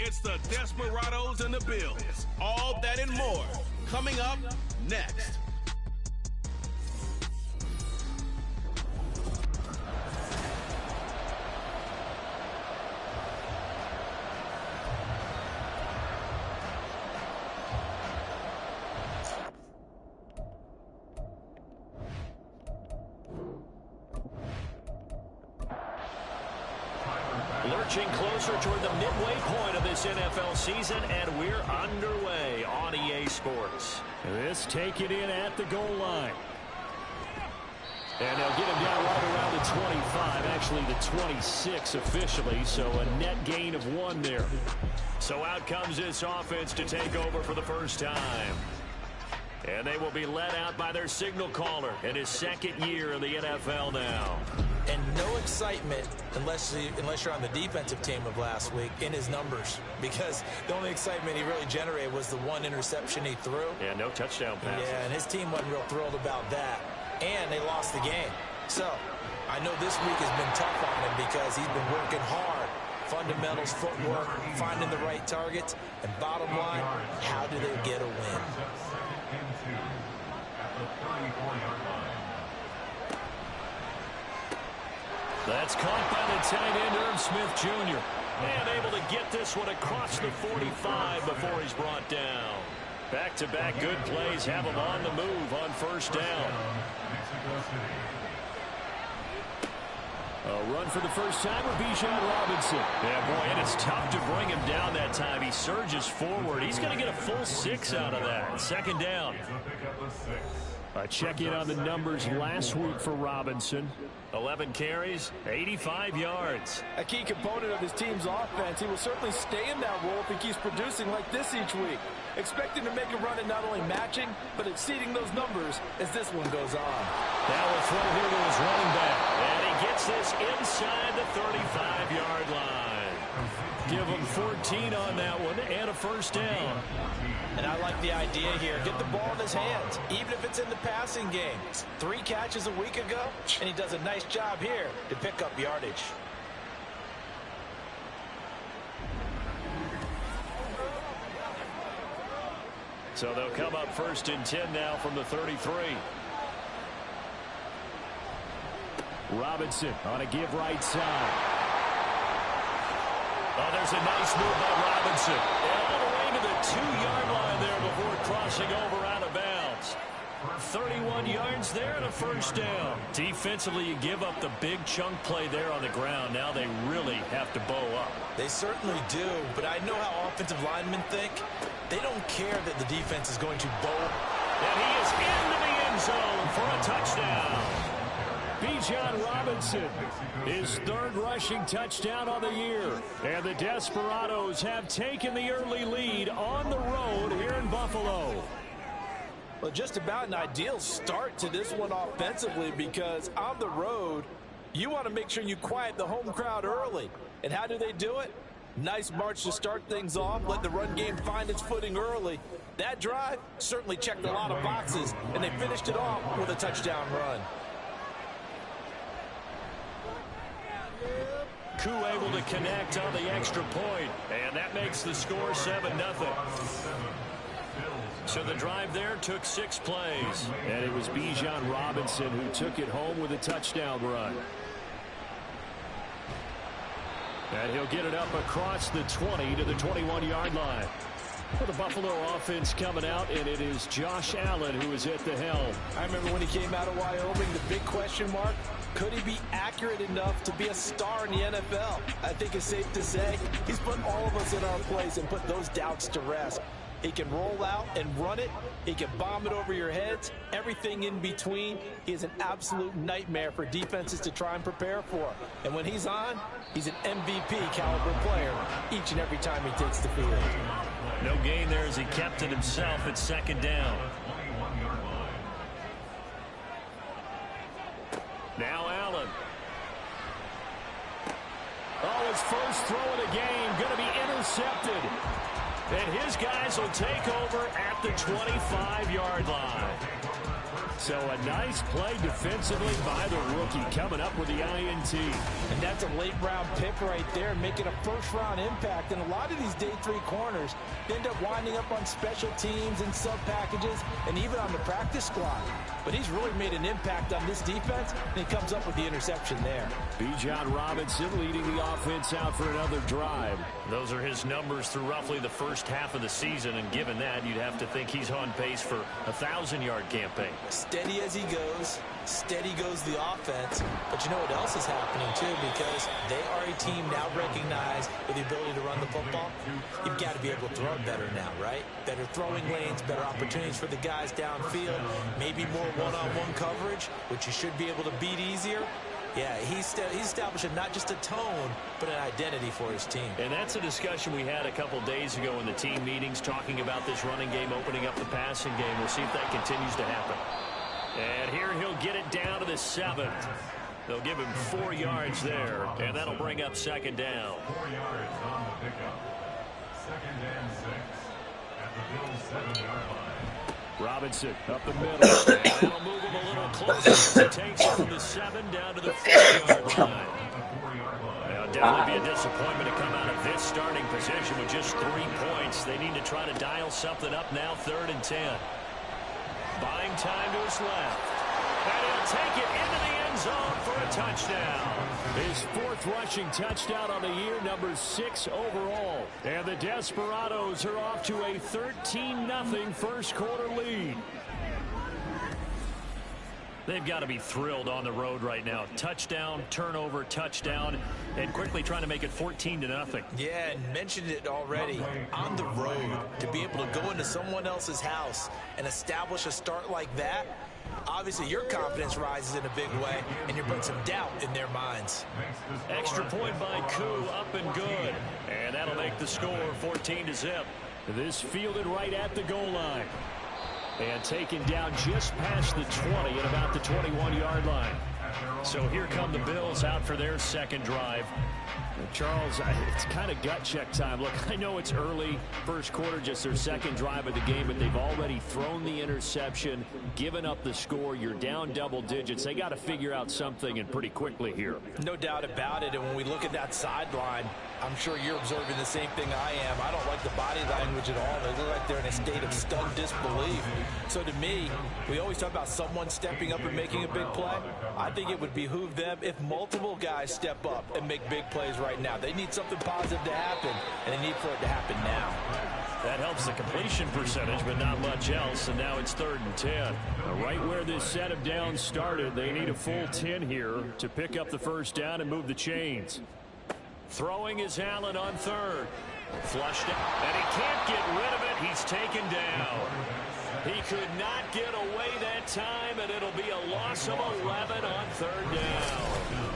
It's the Desperados and the Bills. All that and more coming up next. Lurching closer toward the midway point of this NFL season, and we're underway on EA Sports. This taken in at the goal line. And they'll get him down right around the 25, actually the 26 officially, so a net gain of 1 there. So out comes this offense to take over for the first time. And they will be led out by their signal caller in his second year in the NFL now. And no excitement unless you're on the defensive team of last week in his numbers, because the only excitement he really generated was the 1 interception he threw. Yeah, no touchdown passes. Yeah, and his team wasn't real thrilled about that. And they lost the game. So I know this week has been tough on him because he's been working hard. Fundamentals, footwork, finding the right targets. And bottom line, how do they get a win? That's caught by the tight end, Irv Smith Jr. And able to get this one across the 45 before he's brought down. Back-to-back good plays have him on the move on first down. A run for the first time with Bijan Robinson. Yeah, boy, and it's tough to bring him down that time. He surges forward. He's going to get a full 6 out of that. Second down. A check-in on the numbers last week for Robinson. 11 carries, 85 yards. A key component of his team's offense. He will certainly stay in that role if he keeps producing like this each week. Expecting to make a run at not only matching, but exceeding those numbers as this one goes on. Now we'll throw here to his running back. And he gets this inside the 35-yard line. Give him 14 on that one and a first down. And I like the idea here. Get the ball in his hands, even if it's in the passing game. 3 catches a week ago, and he does a nice job here to pick up yardage. So they'll come up first and 10 now from the 33. Robinson on a give right side. Oh, there's a nice move by Robinson. All the way to the 2-yard line there before crossing over out of bounds. 31 yards there and a first down. Defensively, you give up the big chunk play there on the ground. Now they really have to bow up. They certainly do, but I know how offensive linemen think. They don't care that the defense is going to bow. And he is into the end zone for a touchdown. Bijan Robinson, his 3rd rushing touchdown on the year. And the Desperados have taken the early lead on the road here in Buffalo. Well, just about an ideal start to this one offensively, because on the road, you want to make sure you quiet the home crowd early. And how do they do it? Nice march to start things off, let the run game find its footing early. That drive certainly checked a lot of boxes, and they finished it off with a touchdown run. Koo able to connect on the extra point, and that makes the score 7-0. So the drive there took 6 plays. And it was Bijan Robinson who took it home with a touchdown run. And he'll get it up across the 20 to the 21-yard line. For the Buffalo offense coming out, and it is Josh Allen who is at the helm. I remember when he came out of Wyoming, the big question mark, could he be accurate enough to be a star in the NFL? I think it's safe to say he's put all of us in our place and put those doubts to rest. He can roll out and run it. He can bomb it over your heads. Everything in between. He is an absolute nightmare for defenses to try and prepare for. And when he's on, he's an MVP caliber player each and every time he takes the field. No gain there as he kept it himself at second down. Now Allen. Oh, his first throw of the game going to be intercepted. And his guys will take over at the 25-yard line. So a nice play defensively by the rookie, coming up with the INT. And that's a late-round pick right there, making a first-round impact. And a lot of these day 3 corners end up winding up on special teams and sub-packages and even on the practice squad. But he's really made an impact on this defense, and he comes up with the interception there. Bijan Robinson leading the offense out for another drive. Those are his numbers through roughly the first half of the season, and given that, you'd have to think he's on pace for a 1,000-yard campaign. Steady as he goes, steady goes the offense. But you know what else is happening, too, because they are a team now recognized with the ability to run the football. You've got to be able to throw better now, right? Better throwing lanes, better opportunities for the guys downfield, maybe more one-on-one coverage, which you should be able to beat easier. Yeah, he's establishing not just a tone, but an identity for his team. And that's a discussion we had a couple days ago in the team meetings, talking about this running game, opening up the passing game. We'll see if that continues to happen. And here he'll get it down to the 7th. They'll give him 4 yards there, and that'll bring up 2nd down. 4 yards on the pickup. 2nd and 6 at the Bills' 7-yard line. Robinson up the middle. And that'll move him a little closer as he takes it from the 7 down to the 4-yard line. Now, definitely be a disappointment to come out of this starting position with just 3 points. They need to try to dial something up now, 3rd and 10. Buying time to his left. And he'll take it into the end zone for a touchdown. His 4th rushing touchdown on the year, number 6 overall. And the Desperados are off to a 13-0 first quarter lead. They've got to be thrilled on the road right now. Touchdown, turnover, touchdown, and quickly trying to make it 14-0. Yeah, and mentioned it already. On the road, to be able to go into someone else's house and establish a start like that, obviously your confidence rises in a big way, and you put some doubt in their minds. Extra point by Koo, up and good. And that'll make the score 14-0. This fielded right at the goal line. And taken down just past the 20 at about the 21-yard line. So here come the Bills out for their 2nd drive. Charles, it's kind of gut check time. Look, I know it's early, first quarter, just their 2nd drive of the game, but they've already thrown the interception, given up the score. You're down double digits. They got to figure out something, and pretty quickly here. No doubt about it. And when we look at that sideline, I'm sure you're observing the same thing I am. I don't like the body language at all. They look like they're in a state of stunned disbelief. So to me, we always talk about someone stepping up and making a big play. I think it would behoove them if multiple guys step up and make big plays right now. They need something positive to happen, and they need for it to happen now. That helps the completion percentage, but not much else, and now it's 3rd and 10. Right where this set of downs started, they need a full 10 here to pick up the first down and move the chains. Throwing is Allen on 3rd. Flushed out, and he can't get rid of it. He's taken down. He could not get away that time, and it'll be a loss of 11 on 3rd down.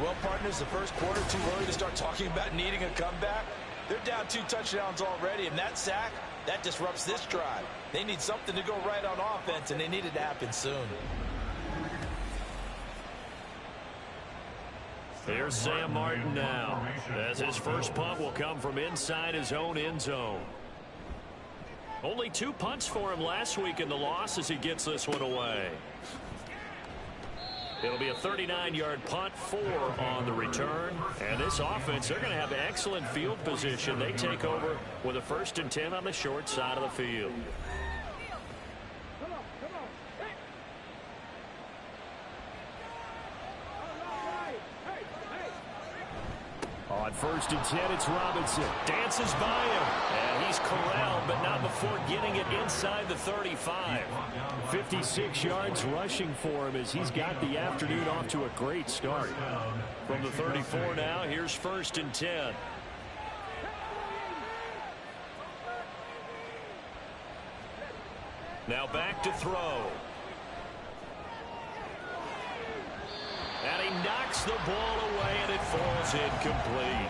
Well, partners, the first quarter too early to start talking about needing a comeback. They're down 2 touchdowns already, and that sack, that disrupts this drive. They need something to go right on offense, and they need it to happen soon. Here's Sam Martin now, as his first punt will come from inside his own end zone. Only 2 punts for him last week in the loss as he gets this one away. It'll be a 39-yard punt, 4 on the return. And this offense, they're going to have excellent field position. They take over with a 1st and 10 on the short side of the field. On 1st and 10, it's Robinson. Dances by him, and he's corralled, but not before getting it inside the 35. 56 yards rushing for him as he's got the afternoon off to a great start. From the 34 now, here's 1st and 10. Now back to throw. And he knocks the ball away, and it falls incomplete.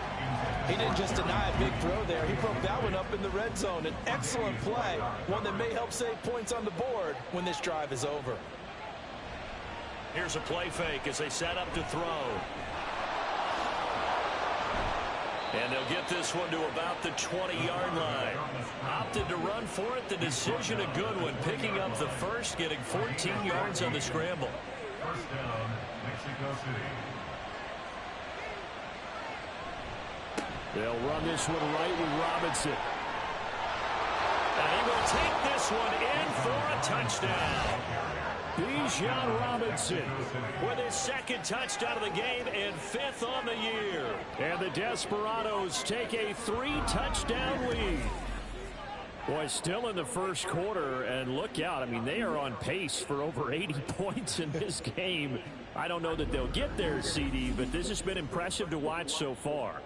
He didn't just deny a big throw there. He broke that one up in the red zone. An excellent play, one that may help save points on the board when this drive is over. Here's a play fake as they set up to throw. And they'll get this one to about the 20-yard line. Opted to run for it. The decision a good one. Picking up the first, getting 14 yards on the scramble. First down, Mexico City. They'll run this one right with Robinson. And he will take this one in for a touchdown. Bijan Robinson with his second touchdown of the game and 5th on the year. And the Desperados take a 3-touchdown lead. Boy, still in the first quarter, and look out. I mean, they are on pace for over 80 points in this game. I don't know that they'll get there, CD, but this has been impressive to watch so far.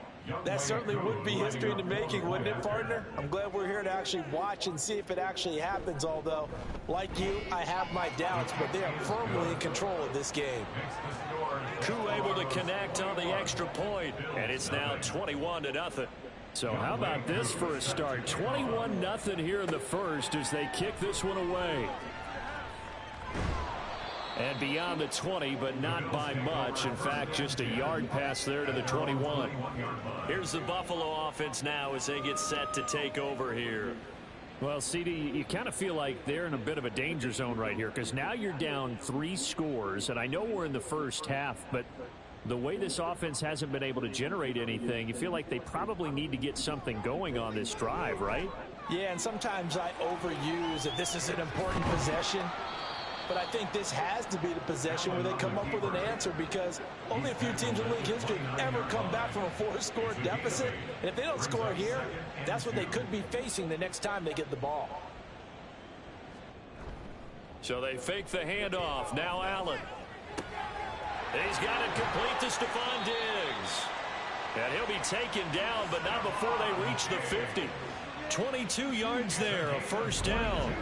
That certainly would be history in the making, wouldn't it, partner? I'm glad we're here to actually watch and see if it actually happens, although, like you, I have my doubts, but they are firmly in control of this game. Koo able to connect on the extra point, and it's now 21-0. So how about this for a start? 21-0 here in the first as they kick this one away. And beyond the 20, but not by much. In fact, just a yard pass there to the 21. Here's the Buffalo offense now as they get set to take over here. Well, CD, you kind of feel like they're in a bit of a danger zone right here because now you're down 3 scores. And I know we're in the first half, but the way this offense hasn't been able to generate anything, you feel like they probably need to get something going on this drive, right? Yeah, and sometimes I overuse if this is an important possession. But I think this has to be the possession where they come up with an answer because only a few teams in league history have ever come back from a 4-score deficit. And if they don't score here, that's what they could be facing the next time they get the ball. So they fake the handoff. Now Allen. He's got it complete to Stephon Diggs. And he'll be taken down, but not before they reach the 50. 22 yards there, a first down.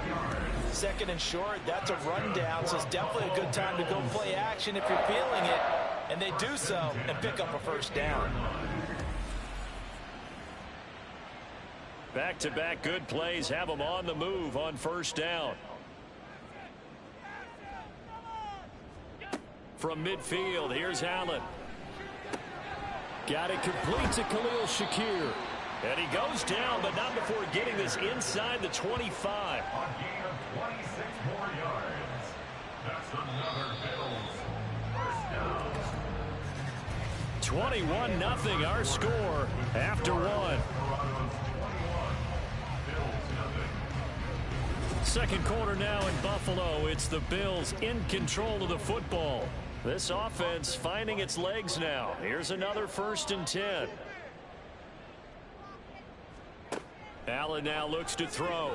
Second and short, that's a rundown, so it's definitely a good time to go play action if you're feeling it. And they do so and pick up a first down. Back-to-back good plays have them on the move on first down. From midfield, here's Allen. Got it complete to Khalil Shakir. And he goes down, but not before getting this inside the 25. A gain of 26 more yards. That's another Bills first down. 21-0 our score after one. Second quarter now in Buffalo. It's the Bills in control of the football. This offense finding its legs now. Here's another 1st and 10. Allen now looks to throw.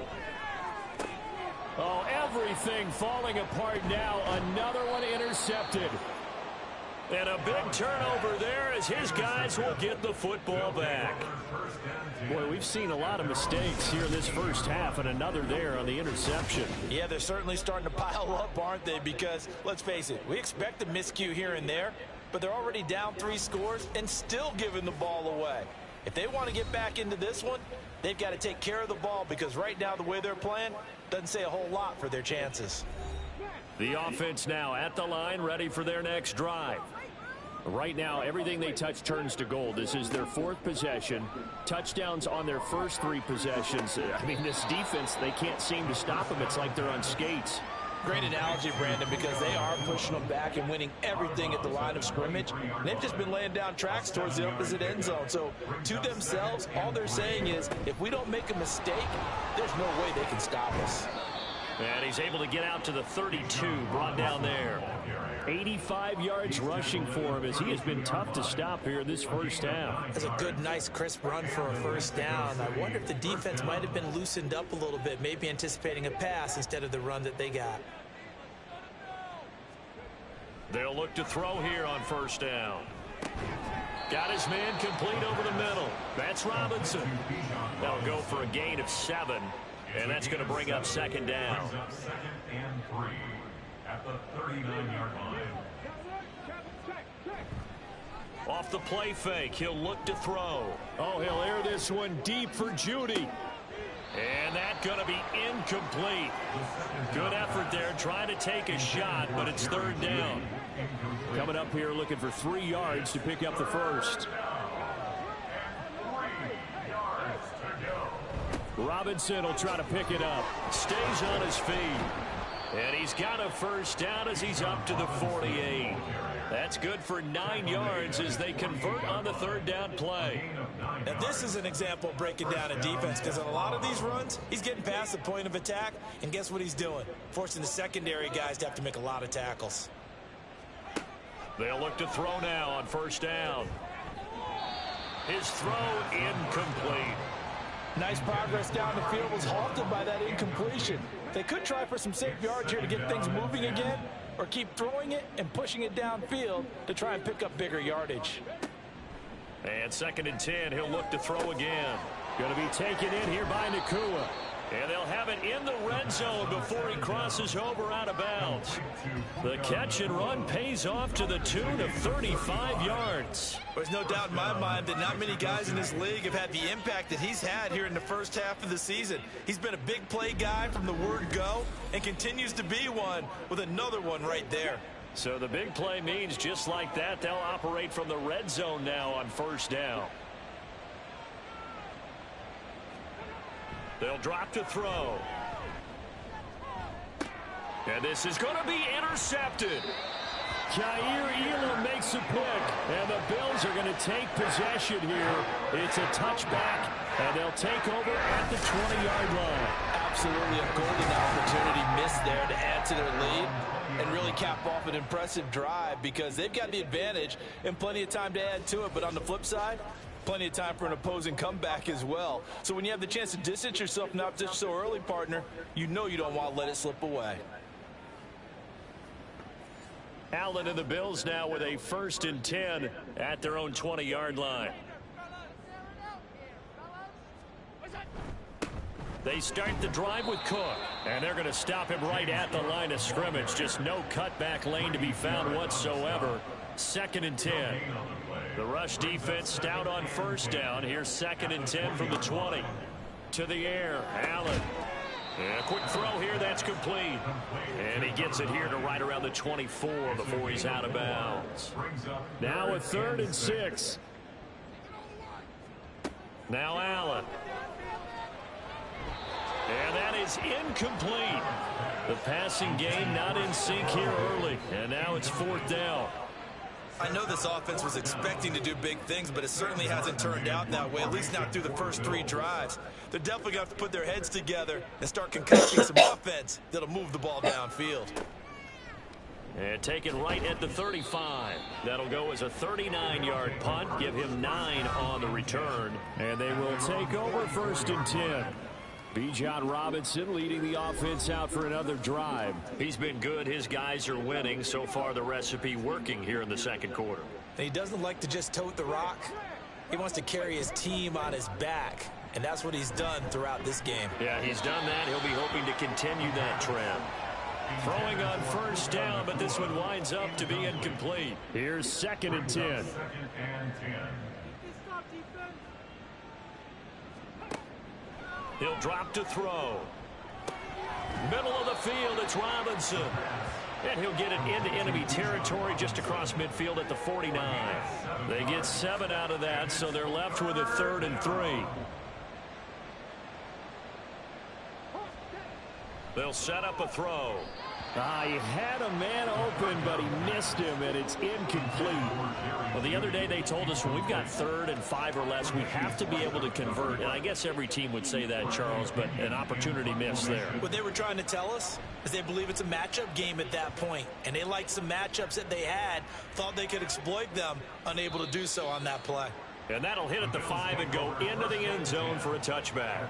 Oh, everything falling apart now. Another one intercepted. And a big turnover there as his guys will get the football back. Boy, we've seen a lot of mistakes here in this first half, and another there on the interception. Yeah, they're certainly starting to pile up, aren't they? Because, let's face it, we expect a miscue here and there, but they're already down 3 scores and still giving the ball away. If they want to get back into this one, they've got to take care of the ball because right now the way they're playing doesn't say a whole lot for their chances. The offense now at the line, ready for their next drive. Right now, everything they touch turns to gold. This is their 4th possession. Touchdowns on their first 3 possessions. I mean, this defense, they can't seem to stop them. It's like they're on skates. Great analogy, Brandon, because they are pushing them back and winning everything at the line of scrimmage. And they've just been laying down tracks towards the opposite end zone. So, to themselves, all they're saying is, if we don't make a mistake, there's no way they can stop us. And he's able to get out to the 32, brought down there. 85 yards rushing for him as he has been tough to stop here this first half. That's a good, nice, crisp run for a first down. I wonder if the defense might have been loosened up a little bit, maybe anticipating a pass instead of the run that they got. They'll look to throw here on first down. Got his man complete over the middle. That's Robinson. They'll go for a gain of 7, and that's going to bring up second down. Second and 3 at the 39-yard line. Off the play fake, he'll look to throw. Oh, he'll air this one deep for Judy. And that's going to be incomplete. Good effort there, trying to take a shot, but it's third down. Coming up here looking for 3 yards to pick up the first. Robinson will try to pick it up. Stays on his feet. And he's got a first down as he's up to the 48. That's good for 9 yards as they convert on the third down play. Now this is an example of breaking down a defense, because on a lot of these runs, he's getting past the point of attack, and guess what he's doing? Forcing the secondary guys to have to make a lot of tackles. They'll look to throw now on first down. His throw incomplete. Nice progress down the field was halted by that incompletion. They could try for some safe yards here to get things moving again, or keep throwing it and pushing it downfield to try and pick up bigger yardage. And 2nd and 10, he'll look to throw again. Going to be taken in here by Nacua. And they'll have it in the red zone before he crosses over out of bounds. The catch and run pays off to the tune of 35 yards. There's no doubt in my mind that not many guys in this league have had the impact that he's had here in the first half of the season. He's been a big play guy from the word go and continues to be one with another one right there. So the big play means just like that, they'll operate from the red zone now on first down. They'll drop to throw. And this is going to be intercepted. Jair Elam makes a pick, and the Bills are going to take possession here. It's a touchback, and they'll take over at the 20-yard line. Absolutely a golden opportunity missed there to add to their lead and really cap off an impressive drive, because they've got the advantage and plenty of time to add to it. But on the flip side, plenty of time for an opposing comeback as well. So when you have the chance to distance yourself not just so early, partner, you know you don't want to let it slip away. Allen and the Bills now with a 1st and 10 at their own 20-yard line. They start the drive with Cook, and they're going to stop him right at the line of scrimmage. Just no cutback lane to be found whatsoever. 2nd and 10. The rush defense stout on first down. Here's 2nd and 10 from the 20. To the air, Allen. And a quick throw here, that's complete. And he gets it here to right around the 24 before he's out of bounds. Now a 3rd and 6. Now Allen. And that is incomplete. The passing game not in sync here early. And now it's 4th down. I know this offense was expecting to do big things, but it certainly hasn't turned out that way, at least not through the first 3 drives. They're definitely going to have to put their heads together and start concocting some offense that'll move the ball downfield. And taken right at the 35. That'll go as a 39-yard punt, give him 9 on the return. And they will take over 1st and 10. Bijan Robinson leading the offense out for another drive. He's been good. His guys are winning. So far, the recipe working here in the 2nd quarter. And he doesn't like to just tote the rock. He wants to carry his team on his back, and that's what he's done throughout this game. Yeah, he's done that. He'll be hoping to continue that trend. Throwing on first down, but this one winds up to be incomplete. Here's 2nd and 10. He'll drop to throw. Middle of the field, it's Robinson. And he'll get it into enemy territory just across midfield at the 49. They get 7 out of that, so they're left with a 3rd and 3. They'll set up a throw. He had a man open, but he missed him, and it's incomplete. Well, the other day they told us when we've got 3rd and 5 or less, we have to be able to convert. And I guess every team would say that, Charles, but an opportunity missed there. What they were trying to tell us is they believe it's a matchup game at that point, and they liked some matchups that they had, thought they could exploit them, unable to do so on that play. And that'll hit at the 5 and go into the end zone for a touchback.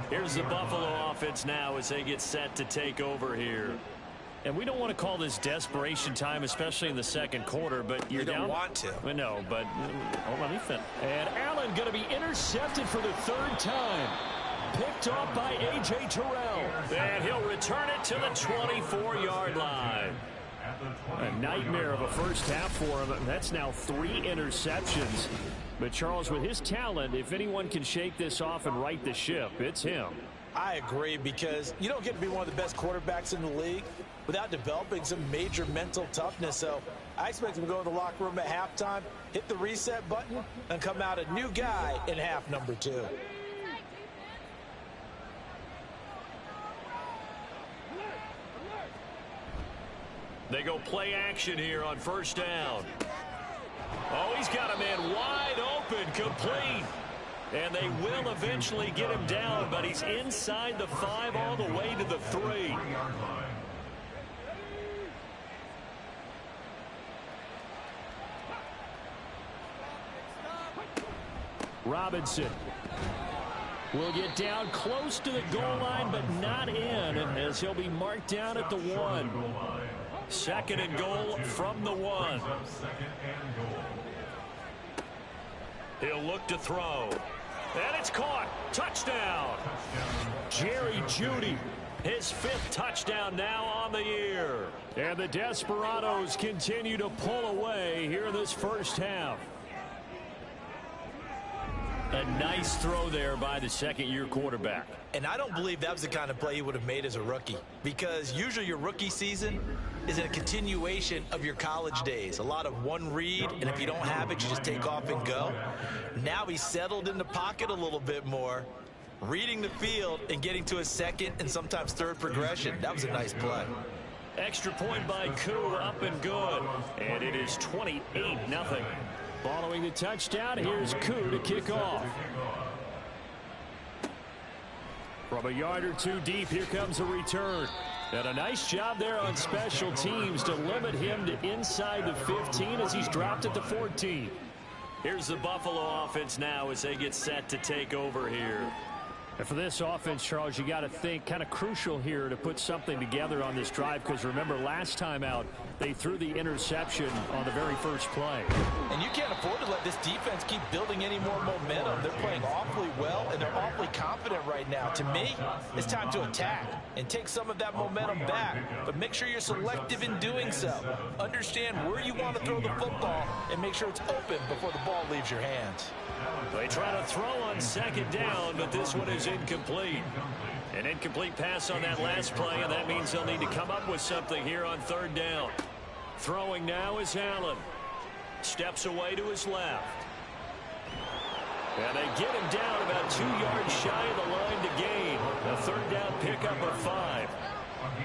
Here's the Buffalo offense now as they get set to take over here. And we don't want to call this desperation time, especially in the 2nd quarter, but you're down. You don't want to. I know, but let me finish. And Allen going to be intercepted for the 3rd time. Picked off by A.J. Terrell. And he'll return it to the 24-yard line. A nightmare of a first half for him. That's now 3 interceptions. But Charles, with his talent, if anyone can shake this off and right the ship, it's him. I agree, because you don't get to be one of the best quarterbacks in the league without developing some major mental toughness. So I expect him to go to the locker room at halftime, hit the reset button, and come out a new guy in half number 2. They go play action here on first down. Oh, he's got a man wide open, complete. And they will eventually get him down, but he's inside the 5 all the way to the 3. Robinson will get down close to the goal line, but not in, as he'll be marked down at the 1. Second and goal from the 1. He'll look to throw. And it's caught. Touchdown. Jerry Jeudy, his 5th touchdown now on the year. And the Desperados continue to pull away here in this first half. A nice throw there by the second-year quarterback. And I don't believe that was the kind of play he would have made as a rookie, because usually your rookie season is a continuation of your college days. A lot of one read, and if you don't have it, you just take off and go. Now he's settled in the pocket a little bit more, reading the field and getting to his second and sometimes third progression. That was a nice play. Extra point by Koo, up and good. And it is 28-0. Following the touchdown, here's Koo to kick off. From a yard or 2 deep, here comes a return. And a nice job there on special teams to limit him to inside the 15 as he's dropped at the 14. Here's the Buffalo offense now as they get set to take over here. And for this offense, Charles, you got to think kind of crucial here to put something together on this drive, because remember last time out they threw the interception on the very first play. And you can't afford to let this defense keep building any more momentum. They're playing awfully well, and they're awfully confident right now. To me, it's time to attack and take some of that momentum back, but make sure you're selective in doing so. Understand where you want to throw the football and make sure it's open before the ball leaves your hands. They try to throw on second down, but this one is incomplete. An incomplete pass on that last play, and that means they'll need to come up with something here on third down. Throwing now is Allen. Steps away to his left. And they get him down about 2 yards shy of the line to gain. A third down pickup of 5.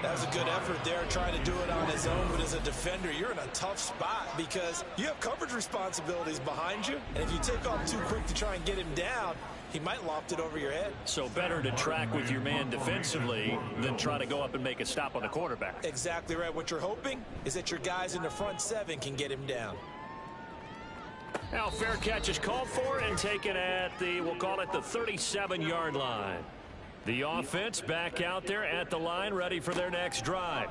That was a good effort there, trying to do it on his own, but as a defender, you're in a tough spot because you have coverage responsibilities behind you, and if you take off too quick to try and get him down, he might loft it over your head. So better to track with your man defensively than try to go up and make a stop on the quarterback. Exactly right. What you're hoping is that your guys in the front 7 can get him down. Now fair catch is called for and taken at the, we'll call it the 37-yard line. The offense back out there at the line, ready for their next drive.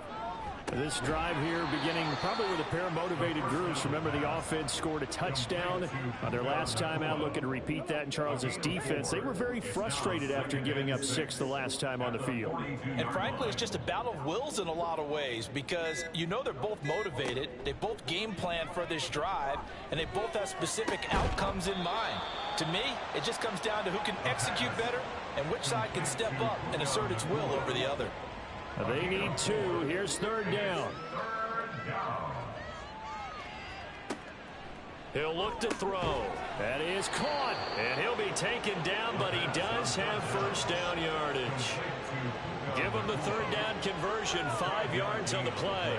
This drive here beginning probably with a pair of motivated groups. Remember, the offense scored a touchdown their last time out, looking to repeat that in Charles's defense. They were very frustrated after giving up 6 the last time on the field. And frankly, it's just a battle of wills in a lot of ways, because you know they're both motivated, they both game plan for this drive, and they both have specific outcomes in mind. To me, it just comes down to who can execute better and which side can step up and assert its will over the other. They need 2. Here's third down. He'll look to throw. That is caught. And he'll be taken down, but he does have first down yardage. Give him the third down conversion. 5 yards on the play.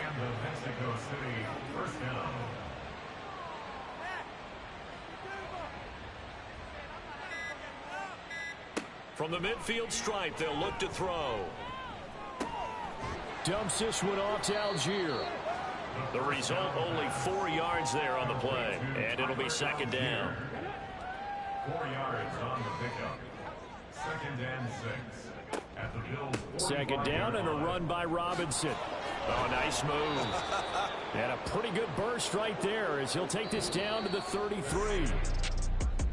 And the Mexico City first down. From the midfield stripe, they'll look to throw. Dumps this one off to Algier. The result, only 4 yards there on the play, and it'll be second down. 4 yards on the pickup. Second and 6 at the Bills. Second down and a run by Robinson. Oh, nice move. And a pretty good burst right there as he'll take this down to the 33.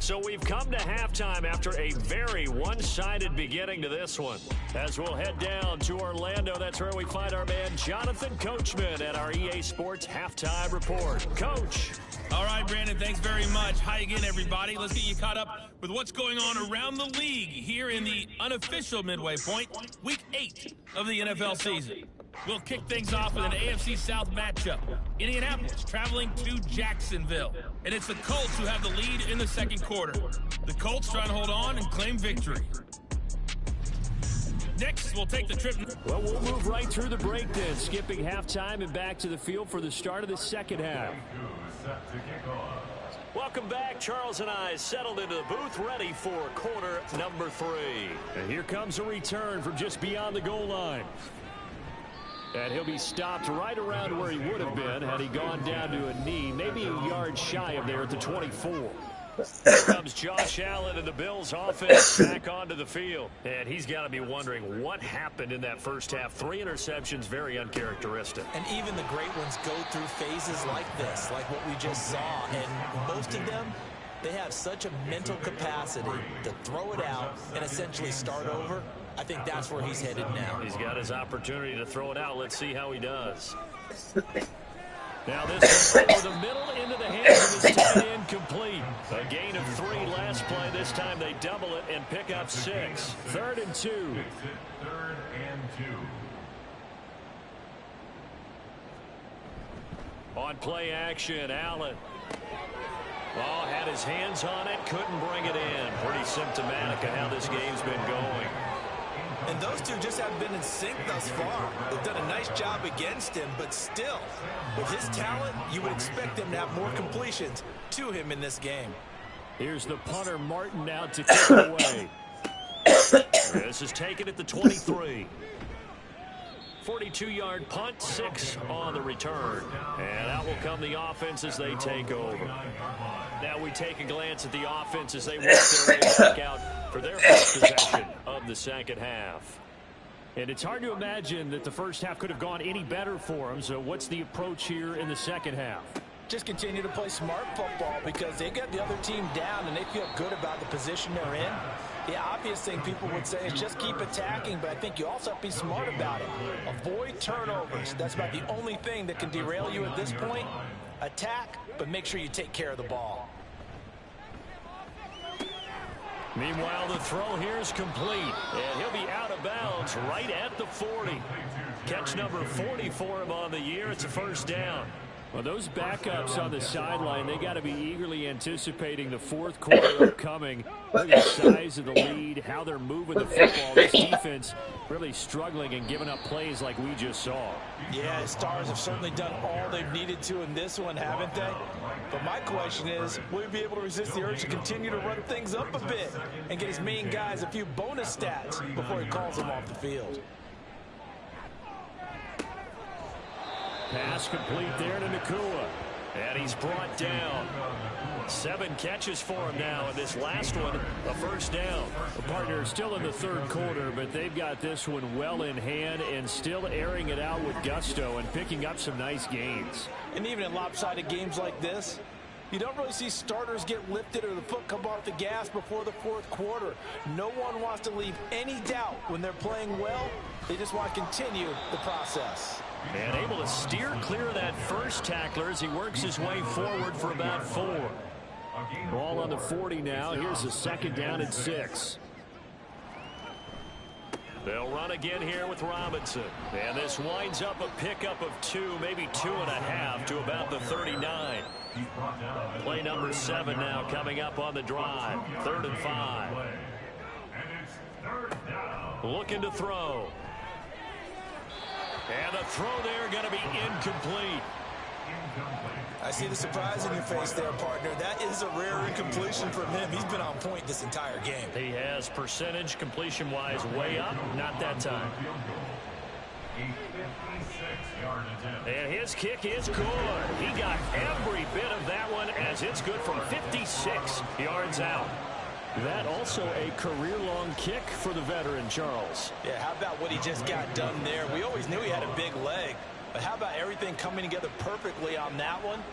So we've come to halftime after a very one-sided beginning to this one. As we'll head down to Orlando, that's where we find our man Jonathan Coachman at our EA Sports Halftime Report. Coach. All right, Brandon, thanks very much. Hi again, everybody. Let's get you caught up with what's going on around the league here in the unofficial midway point, Week 8 of the NFL season. We'll kick things off with an AFC South matchup. Indianapolis traveling to Jacksonville. And it's the Colts who have the lead in the second quarter. The Colts trying to hold on and claim victory. Next, we'll take the trip. Well, we'll move right through the break then, skipping halftime and back to the field for the start of the second half. Welcome back. Charles and I settled into the booth, ready for quarter number 3. And here comes a return from just beyond the goal line. And he'll be stopped right around where he would have been had he gone down to a knee, maybe a yard shy of there at the 24. Here comes Josh Allen and the Bills offense back onto the field. And he's got to be wondering what happened in that first half. 3 interceptions, very uncharacteristic. And even the great ones go through phases like this, like what we just saw. And most of them, they have such a mental capacity to throw it out and essentially start over. I think that's where he's headed now. He's got his opportunity to throw it out. Let's see how he does. Now this one over the middle into the hands of his tight end, complete. A gain of 3 last play. This time they double it and pick up 6. 3rd and 2. 3rd and 2. On play action, Allen. Ball had his hands on it, couldn't bring it in. Pretty symptomatic of how this game's been going. And those two just haven't been in sync thus far. They've done a nice job against him, but still, with his talent, you would expect him to have more completions to him in this game. Here's the punter, Martin, now to kick it away. This is taken at the 23. 42-yard punt, 6 on the return. And out will come the offense as they take over. Now we take a glance at the offense as they work their way back out for their first possession of the second half. And it's hard to imagine that the first half could have gone any better for them. So what's the approach here in the second half? Just continue to play smart football because they got the other team down and they feel good about the position they're in. The obvious thing people would say is just keep attacking, but I think you also have to be smart about it. Avoid turnovers. That's about the only thing that can derail you at this point. Attack, but make sure you take care of the ball. Meanwhile, the throw here is complete, and he'll be out of bounds right at the 40. Catch number 40 for him on the year. It's a first down. Well, those backups on the sideline, they got to be eagerly anticipating the fourth quarter coming. Look at the size of the lead, how they're moving the football. This defense really struggling and giving up plays like we just saw. Yeah, Stars have certainly done all they've needed to in this one, haven't they? But my question is, will he be able to resist the urge to continue to run things up a bit and get his main guys a few bonus stats before he calls them off the field? Pass complete there to Nacua. And he's brought down. 7 catches for him now, and this last one, a first down. The partner still in the third quarter, but they've got this one well in hand and still airing it out with gusto and picking up some nice gains. And even in lopsided games like this, you don't really see starters get lifted or the foot come off the gas before the fourth quarter. No one wants to leave any doubt when they're playing well. They just want to continue the process. And able to steer clear of that first tackler as he works his way forward for about 4. Ball on the 40 now. Here's a second down and 6. They'll run again here with Robinson. And this winds up a pickup of 2, maybe 2.5 to about the 39. Play number 7 now coming up on the drive. 3rd and 5. Looking to throw. And the throw there going to be incomplete. I see the surprise in your face there, partner. That is a rare incompletion from him. He's been on point this entire game. He has percentage completion-wise way up. Not that time. And his kick is good. He got every bit of that one as it's good from 56 yards out. That also a career-long kick for the veteran, Charles. Yeah, how about what he just got done there? We always knew he had a big leg, but how about everything coming together perfectly on that one?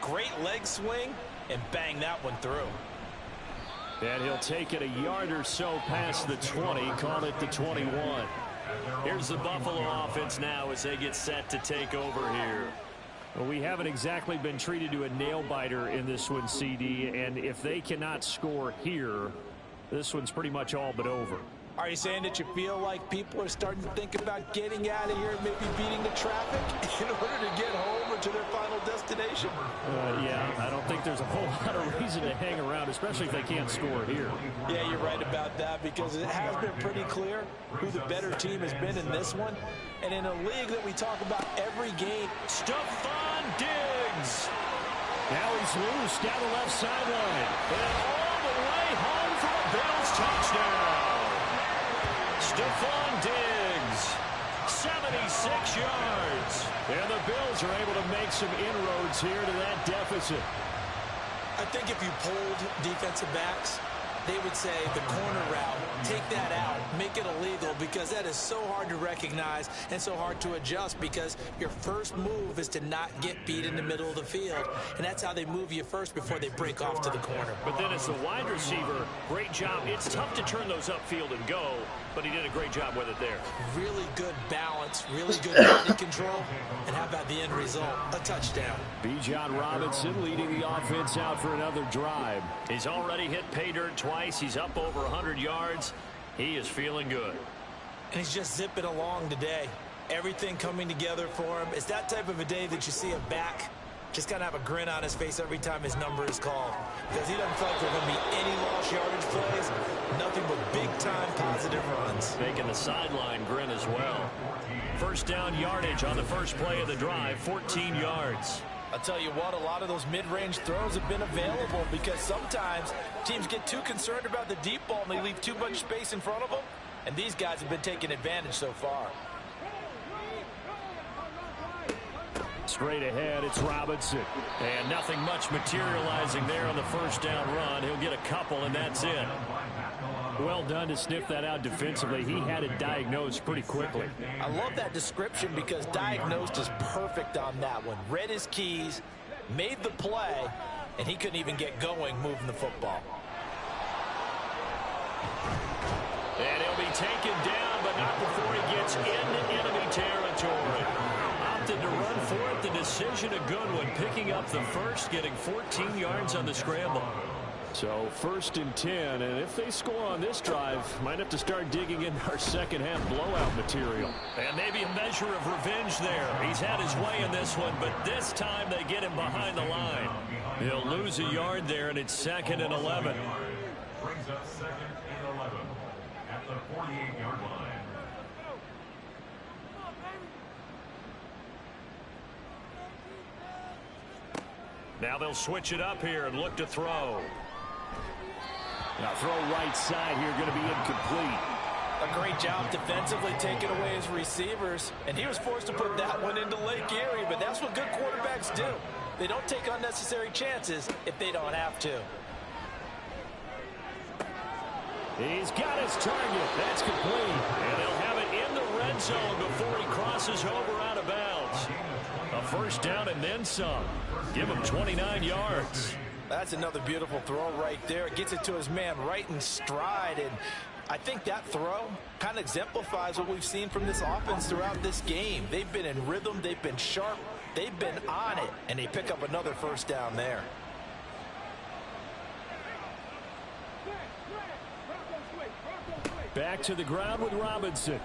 Great leg swing, and bang that one through. And he'll take it a yard or so past the 20, call it the 21. Here's the Buffalo offense now as they get set to take over here. Well, we haven't exactly been treated to a nail-biter in this one, CD, and if they cannot score here, this one's pretty much all but over. Are you saying that you feel like people are starting to think about getting out of here and maybe beating the traffic in order to get home or to their final destination? Yeah, I don't think there's a whole lot of reason to hang around, especially if they can't score here. Yeah, you're right about that, because it has been pretty clear who the better team has been in this one. And in a league that we talk about every game. Stephon Diggs. Now he's loose down the left sideline. And all the way home for a Bills touchdown. Stephon Diggs, 76 yards. And the Bills are able to make some inroads here to that deficit. I think if you polled defensive backs, they would say the corner route, take that out, make it illegal, because that is so hard to recognize and so hard to adjust, because your first move is to not get beat in the middle of the field, and that's how they move you first before they break off to the corner. But then as the wide receiver, great job. It's tough to turn those upfield and go, but he did a great job with it there. Really good balance, really good body control, and how about the end result? A touchdown. Bijan Robinson leading the offense out for another drive. He's already hit pay dirt twice. He's up over 100 yards. He is feeling good. And he's just zipping along today. Everything coming together for him. It's that type of a day that you see a back just kind of have a grin on his face every time his number is called, because he doesn't feel like there are going to be any lost yardage plays. Nothing but big-time positive runs. Making the sideline grin as well. First down yardage on the first play of the drive, 14 yards. I'll tell you what, a lot of those mid-range throws have been available, because sometimes teams get too concerned about the deep ball and they leave too much space in front of them, and these guys have been taking advantage so far. Straight ahead, it's Robinson. And nothing much materializing there on the first down run. He'll get a couple, and that's it. Well done to sniff that out defensively. He had it diagnosed pretty quickly. I love that description, because diagnosed is perfect on that one. Read his keys, made the play, and he couldn't even get going moving the football. And he'll be taken down, but not before he gets into enemy territory. Opted to run for it. The decision a good one. Picking up the first, getting 14 yards on the scramble. So 1st and 10, and if they score on this drive, might have to start digging in our second half blowout material. And maybe a measure of revenge there. He's had his way in this one, but this time they get him behind the line. He'll lose a yard there, and it's 2nd and 11. Brings up 2nd and 11 at the 48-yard line. Now they'll switch it up here and look to throw. Now throw right side here, going to be incomplete. A great job defensively taking away his receivers, and he was forced to put that one into Lake Erie, but that's what good quarterbacks do. They don't take unnecessary chances if they don't have to. He's got his target. That's complete. And they'll have it in the red zone before he crosses over out of bounds. A first down and then some. Give him 29 yards. That's another beautiful throw right there. Gets it to his man right in stride, and I think that throw kind of exemplifies what we've seen from this offense throughout this game. They've been in rhythm, they've been sharp, they've been on it, and they pick up another first down there. Back to the ground with Robinson.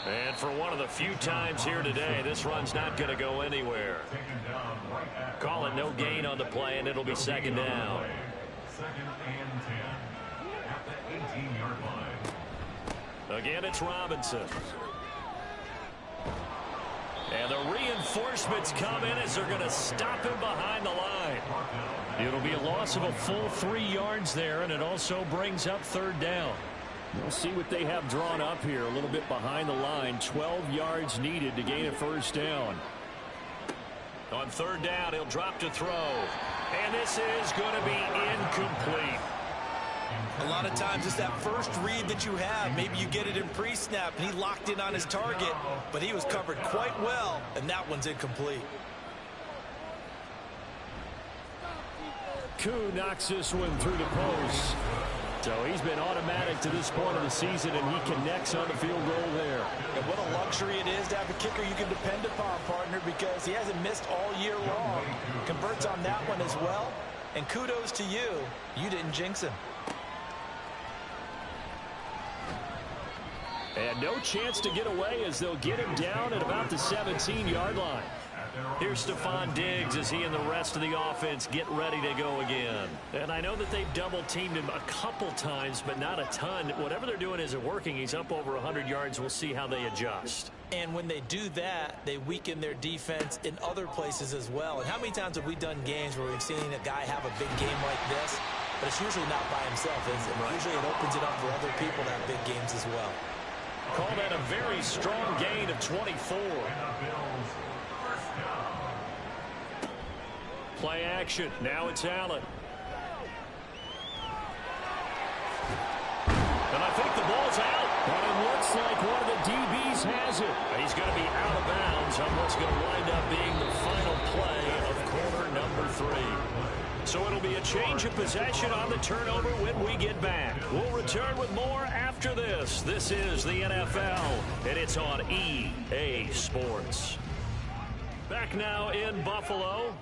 And for one of the few times here today, this run's not going to go anywhere. Call it no gain on the play, and it'll be 2nd down. 2nd and 10 at the 18-yard line. Again, it's Robinson. And the reinforcements come in as they're going to stop him behind the line. It'll be a loss of a full 3 yards there, and it also brings up 3rd down. We'll see what they have drawn up here. A little bit behind the line. 12 yards needed to gain a first down. On 3rd down, he'll drop to throw. And this is going to be incomplete. A lot of times it's that first read that you have. Maybe you get it in pre-snap, and he locked in on his target, but he was covered quite well, and that one's incomplete. Koo knocks this one through the post. So he's been automatic to this point of the season, and he connects on the field goal there. And what a luxury it is to have a kicker you can depend upon, partner, because he hasn't missed all year long. Converts on that one as well, and kudos to you. You didn't jinx him. And no chance to get away as they'll get him down at about the 17-yard line. Here's Stephon Diggs as he and the rest of the offense get ready to go again. And I know that they've double-teamed him a couple times, but not a ton. Whatever they're doing isn't working. He's up over 100 yards. We'll see how they adjust. And when they do that, they weaken their defense in other places as well. And how many times have we done games where we've seen a guy have a big game like this, but it's usually not by himself, is it? Right. Usually it opens it up for other people to have big games as well. Call that a very strong gain of 24. Play action. Now it's Allen. And I think the ball's out. But it looks like one of the DBs has it. He's going to be out of bounds on what's going to wind up being the final play of quarter number 3. So it'll be a change of possession on the turnover when we get back. We'll return with more after this. This is the NFL, and it's on EA Sports. Back now in Buffalo.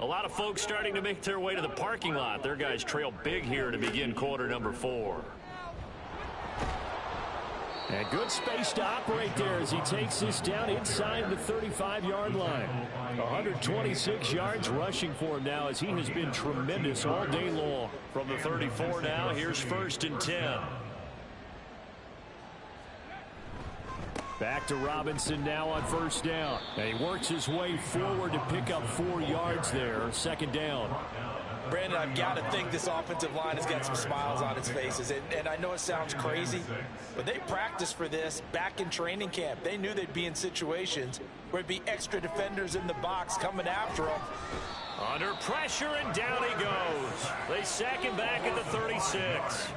A lot of folks starting to make their way to the parking lot. Their guys trail big here to begin quarter number 4. And good space to operate there as he takes this down inside the 35-yard line. 126 yards rushing for him now as he has been tremendous all day long. From the 34 now, here's 1st and 10. Back to Robinson now on 1st down. And he works his way forward to pick up 4 yards there. 2nd down. Brandon, I've got to think this offensive line has got some smiles on its faces. And I know it sounds crazy, but they practiced for this back in training camp. They knew they'd be in situations where it'd be extra defenders in the box coming after them. Under pressure, and down he goes. They sack him back at the 36.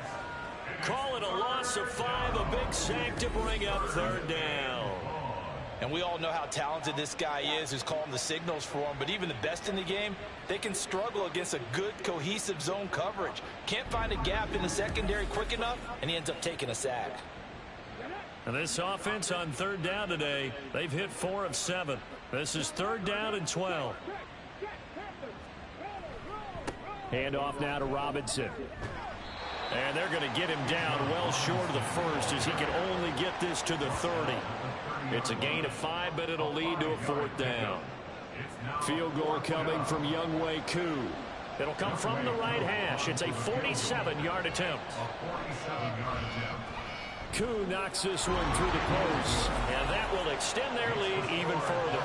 Call it a loss of 5, a big sack to bring up 3rd down. And we all know how talented this guy is who's calling the signals for him, but even the best in the game, they can struggle against a good, cohesive zone coverage. Can't find a gap in the secondary quick enough, and he ends up taking a sack. And this offense on 3rd down today, they've hit 4 of 7. This is 3rd down and 12. Handoff now to Robinson. And they're going to get him down well short of the 1st as he can only get this to the 30. It's a gain of 5, but it'll lead to a 4th down. Field goal coming from Younghoe Koo. It'll come from the right hash. It's a 47-yard attempt. Koo knocks this one through the post. And that will extend their lead even further.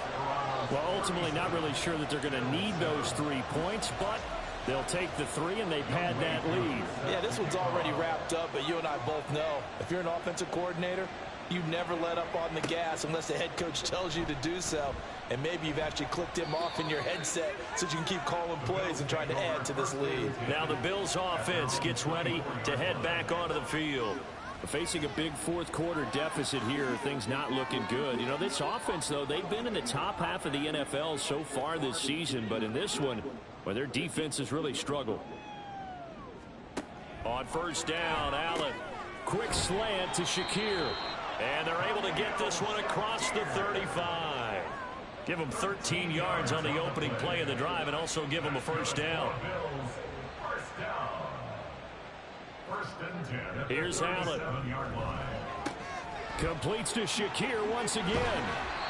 Well, ultimately not really sure that they're going to need those 3 points, but they'll take the 3 and they've had that lead. Yeah, this one's already wrapped up, but you and I both know if you're an offensive coordinator, you never let up on the gas unless the head coach tells you to do so. And maybe you've actually clicked him off in your headset so you can keep calling plays and trying to add to this lead. Now the Bills offense gets ready to head back onto the field. Facing a big 4th quarter deficit here, things not looking good. You know, this offense, though, they've been in the top half of the NFL so far this season, but in this one, well, their defense has really struggled. On 1st down, Allen. Quick slant to Shakir. And they're able to get this one across the 35. Give them 13 yards on the opening play of the drive and also give them a 1st down. Here's Allen. Completes to Shakir once again.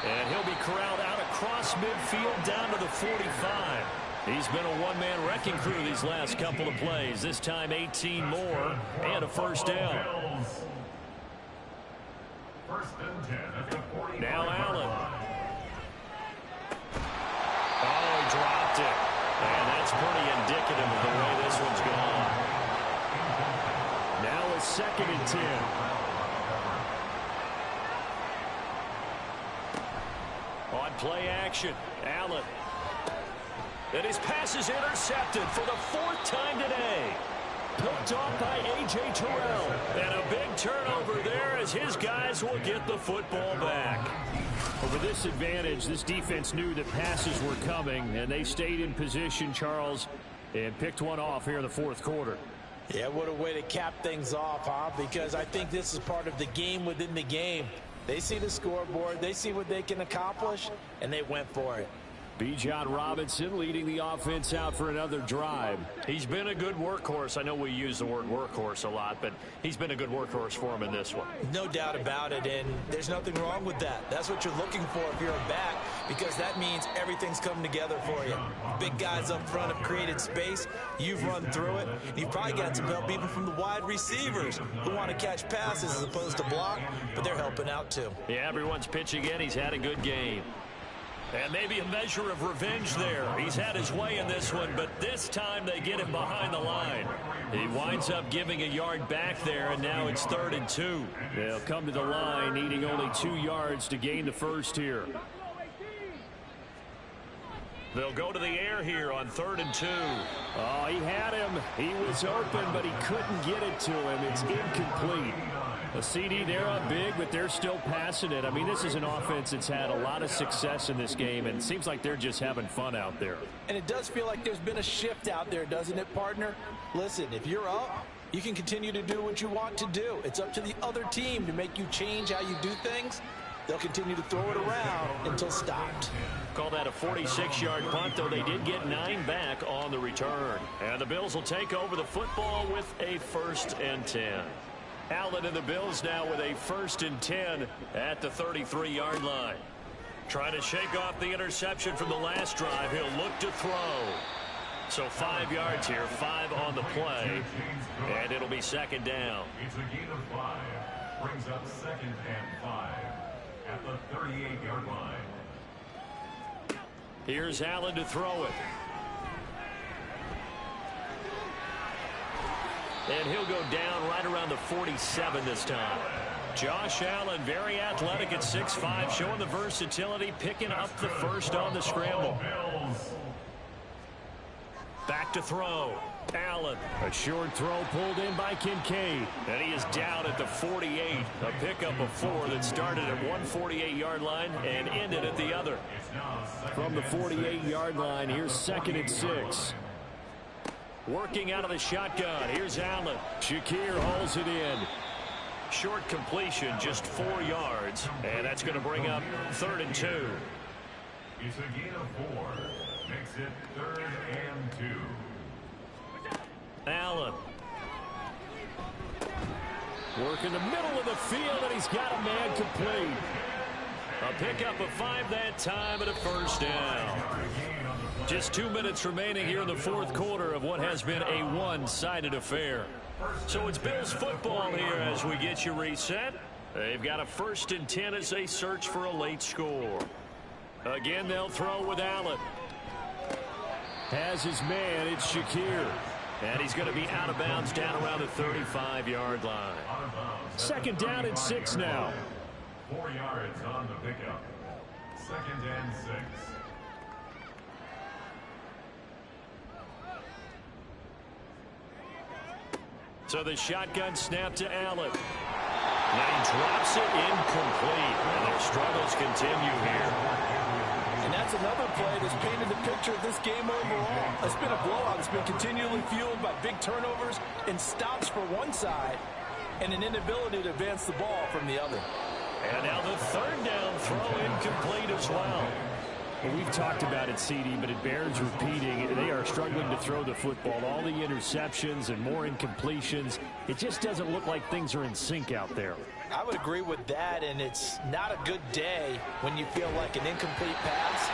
And he'll be corralled out across midfield down to the 45. He's been a one-man wrecking crew these last couple of plays. This time 18 more and a 1st down. Now Allen. Oh, he dropped it. And that's pretty indicative of the way this one's gone. Now a 2nd and 10. On play action, Allen. And his pass is intercepted for the 4th time today. Picked off by A.J. Terrell. And a big turnover there as his guys will get the football back. Over this advantage, this defense knew that passes were coming, and they stayed in position, Charles, and picked one off here in the 4th quarter. Yeah, what a way to cap things off, huh? Because I think this is part of the game within the game. They see the scoreboard, they see what they can accomplish, and they went for it. Bijan Robinson leading the offense out for another drive. He's been a good workhorse. I know we use the word workhorse a lot, but he's been a good workhorse for him in this one. No doubt about it, and there's nothing wrong with that. That's what you're looking for if you're a back, because that means everything's come together for you. Big guys up front have created space. You've run through it. You've probably got some help even from the wide receivers who want to catch passes as opposed to block, but they're helping out too. Yeah, everyone's pitching in. He's had a good game. And maybe a measure of revenge there. He's had his way in this one, but this time they get him behind the line. He winds up giving a yard back there, and now it's 3rd and 2. They'll come to the line, needing only 2 yards to gain the first here. They'll go to the air here on 3rd and 2. Oh, he had him. He was open, but he couldn't get it to him. It's incomplete. A CD, they're up big, but they're still passing it. I mean, this is an offense that's had a lot of success in this game, and it seems like they're just having fun out there. And it does feel like there's been a shift out there, doesn't it, partner? Listen, if you're up, you can continue to do what you want to do. It's up to the other team to make you change how you do things. They'll continue to throw it around until stopped. Call that a 46-yard punt, though they did get 9 back on the return. And the Bills will take over the football with a 1st and 10. Allen and the Bills now with a 1st and 10 at the 33-yard line. Trying to shake off the interception from the last drive. He'll look to throw. So 5 yards here, 5 on the play, and it'll be 2nd down. It's a gain of 5. Brings up 2nd and 5 at the 38-yard line. Here's Allen to throw it. And he'll go down right around the 47 this time. Josh Allen, very athletic at 6'5", showing the versatility, picking up the first on the scramble. Back to throw. Allen. A short throw pulled in by Kincaid. And he is down at the 48. A pickup of 4 that started at one 48-yard line and ended at the other. From the 48-yard line, here's 2nd and 6. Working out of the shotgun. Here's Allen. Shakir hauls it in. Short completion, just 4 yards. And that's going to bring up 3rd and 2. It's a gain of 4. Makes it 3rd and 2. Allen. Work in the middle of the field, and he's got a man complete. A pickup of 5 that time and a 1st down. Just 2 minutes remaining here in the 4th quarter of what has been a one-sided affair. So it's Bills football here as we get you reset. They've got a 1st and 10 as they search for a late score. Again, they'll throw with Allen. Has his man, it's Shakir. And he's going to be out of bounds down around the 35-yard line. 2nd down and 6 now. 4 yards on the pickup. 2nd and 6. So the shotgun snap to Allen. Now he drops it incomplete. And their struggles continue here. And that's another play that's painted the picture of this game overall. It's been a blowout. It's been continually fueled by big turnovers and stops for one side and an inability to advance the ball from the other. And now the 3rd down throw incomplete as well. Well, we've talked about it, CD, but it bears repeating. They are struggling to throw the football. All the interceptions and more incompletions. It just doesn't look like things are in sync out there. I would agree with that, and it's not a good day when you feel like an incomplete pass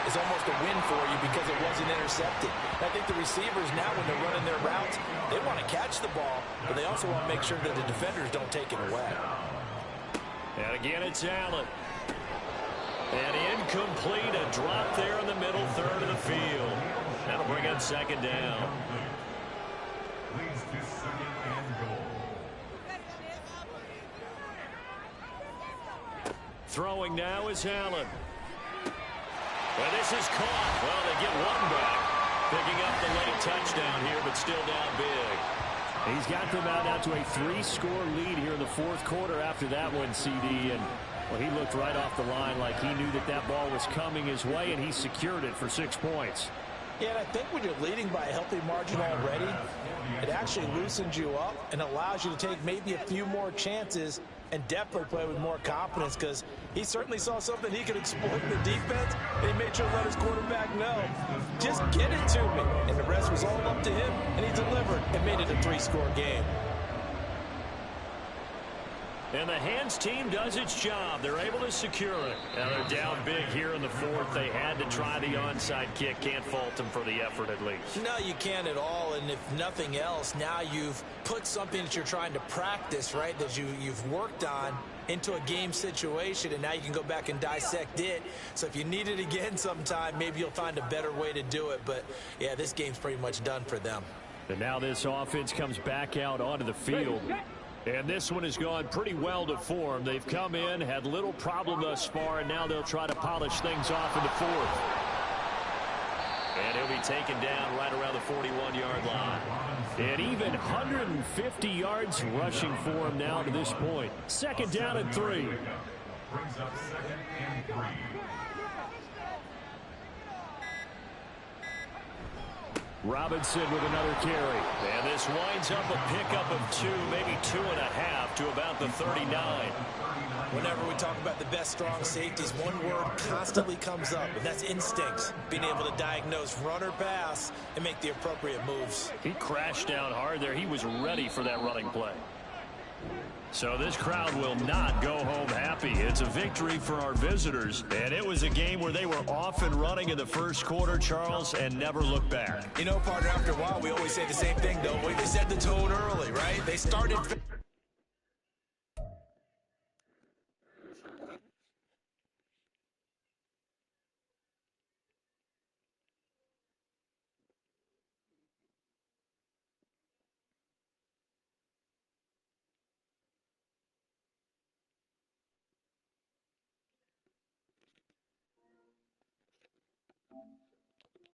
is almost a win for you because it wasn't intercepted. I think the receivers now, when they're running their routes, they want to catch the ball, but they also want to make sure that the defenders don't take it away. And again, it's Allen. And incomplete, a drop there in the middle 3rd of the field. That'll bring up 2nd down. Leads to 2nd and goal. Throwing now is Allen. And this is caught. Well, they get one back. Picking up the late touchdown here, but still down big. He's got them out now to a 3-score lead here in the 4th quarter after that one, CD. And well, he looked right off the line like he knew that that ball was coming his way, and he secured it for 6 points. Yeah, and I think when you're leading by a healthy margin already, it actually loosens you up and allows you to take maybe a few more chances and definitely play with more confidence because he certainly saw something he could exploit in the defense, and he made sure to let his quarterback know, just get it to me. And the rest was all up to him, and he delivered and made it a 3-score game. And the Hands team does its job. They're able to secure it. Now they're down big here in the fourth. They had to try the onside kick. Can't fault them for the effort at least. No, you can't at all. And if nothing else, now you've put something that you're trying to practice, right, that you've worked on into a game situation, and now you can go back and dissect it. So if you need it again sometime, maybe you'll find a better way to do it. But, yeah, this game's pretty much done for them. And now this offense comes back out onto the field. And this one has gone pretty well to form. They've come in, had little problem thus far, and now they'll try to polish things off in the fourth. And he'll be taken down right around the 41-yard line. And even 150 yards rushing for him now to this point. Second down and 3. Brings up 2nd and 3. Robinson with another carry. And this winds up a pickup of 2, maybe 2.5 to about the 39. Whenever we talk about the best strong safeties, one word constantly comes up, and that's instincts. Being able to diagnose run or pass and make the appropriate moves. He crashed down hard there. He was ready for that running play. So this crowd will not go home happy. It's a victory for our visitors. And it was a game where they were off and running in the first quarter, Charles, and never looked back. You know, partner, after a while, we always say the same thing, though. They set the tone early, right? They started